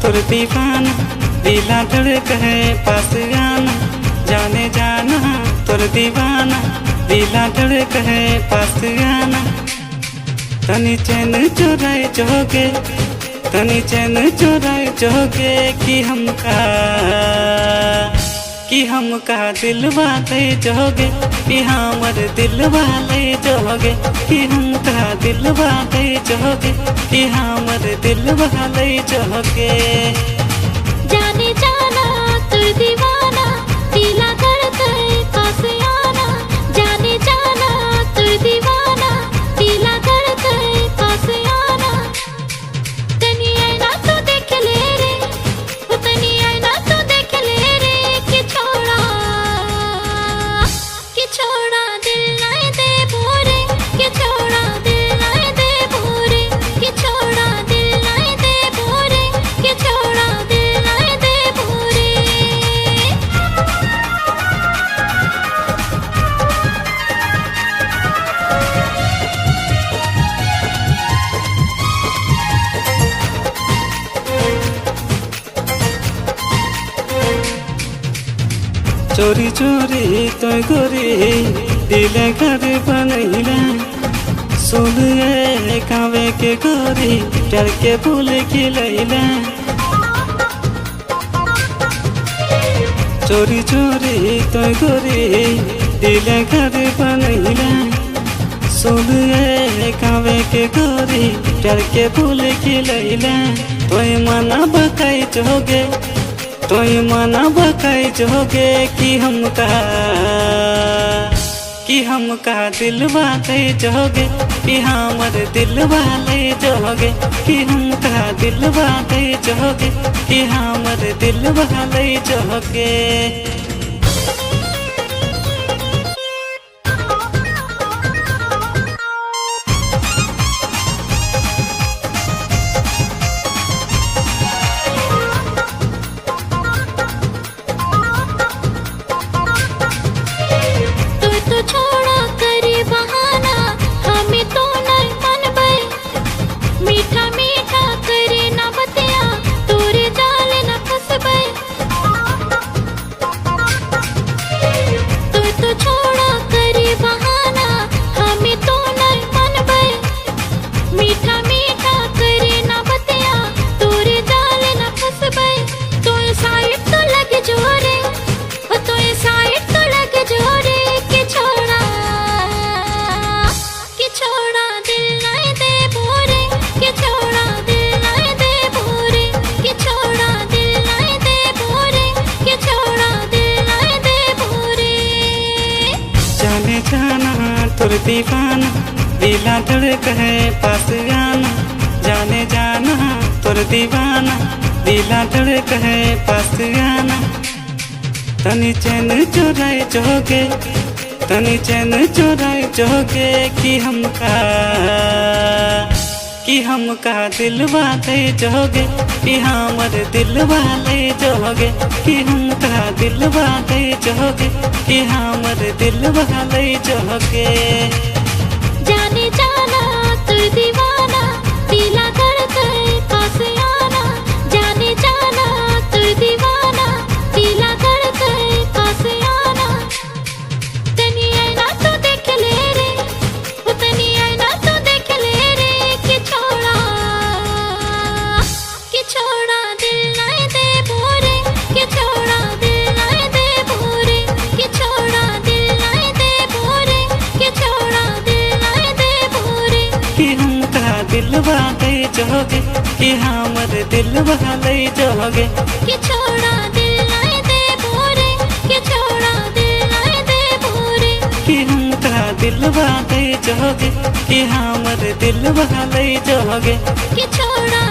तोर दीवाना, दिला धड़क है पास आना, जाने जाना तोर दीवाना, दिला धड़क है पास आना। तनी चैन चुराए जोगे, तनी चैन चुराए जोगे कि हमका दिलवा दे जोगे, कि हमर दिलवा ले जोगे, कि हमका दिलवा दे जोगे, कि हमर दिलवा ले जोगे। जाने जाना तोर दीवाना, दिला धड़क है पास आना, जाने जाना तोर दीवाना, दिला धड़क है पास आना। तनी आईना तो देख ले रे, वो तनी आईना तो देख ले रे, कि छोड़ा दिल नहीं दे भोरे, कि छोड़ा दिल नहीं दे भोरे, कि छोड़ा दिल नहीं दे भोरे, कि छोड़ा दिल नहीं दे भोरे। चोरी चोरी तो गोरी दिल घर बनैला, सुन कावे के गोरी डर के फूल खिलैला। चोरी चोरी तो गोरी दिल घर बनैला, सुन कावे के गोरी डर के फूल खिलैला। तोय मना बकाई जोगे, तोय मना बकाई जोगे, कि हमका दिलवा दे जोगे, कि हमर दिलवा ले जोगे, कि हमका दिलवा दे जोगे, कि हमर दिलवा ले जोगे। तो छोड़ा करे बहाना, हमें तो नहीं मनबे, मीठा मीठा करे ना बतिया, तोरे जाल न फंसबे। तो छोड़ा करे बहाना, हमें तो नहीं मनबे, मीठा मीठा करे ना बतिया, तोरे जाल न फंसबे। तो साइड तो लग जोरे, तो साइड तो लग जोरे, कि छोड़ा दिल नहीं दे भोरे, कि छोड़ा दिल नहीं दे भोरे, कि छोड़ा दिल नहीं दे भोरे, कि छोड़ा दिल नहीं दे भोरे। जाने जाना तोर दीवाना, दिला धड़क है पास आना, जाने जाना तोर दीवाना, दिला धड़क है पास आना। तनी चैन चुराए जोगे, तनी चैन चुराए जोगे, कि हमका दिलवा दे जोगे, कि हमर दिलवा ले जोगे, कि हमका दिलवा दे जोगे, कि हमर दिलवा ले जोगे। जाने जाना तोर दीवाना, दिला धड़क है पास आना, जाने जाना तोर दीवाना, दिला धड़क है पास आना। तनी आईना तो देख ले रे, वो तनी आईना तो देख ले रे, कि छोड़ा दिल नहीं दे भोरे, कि छोड़ा दिल नहीं दे भोरे, कि छोड़ा दिल नहीं दे भोरे, कि छोड़ा दिल नहीं दे भोरे। कि हमका दिलवा दे जोगे, कि हमर दिलवा ले जोगे, कि छोड़ा दिल नहीं दे भोरे, कि छोड़ा दिल नहीं दे भोरे। कि हमका दिलवा दे जोगे, कि हमर दिलवा ले जोगे, कि छोड़ा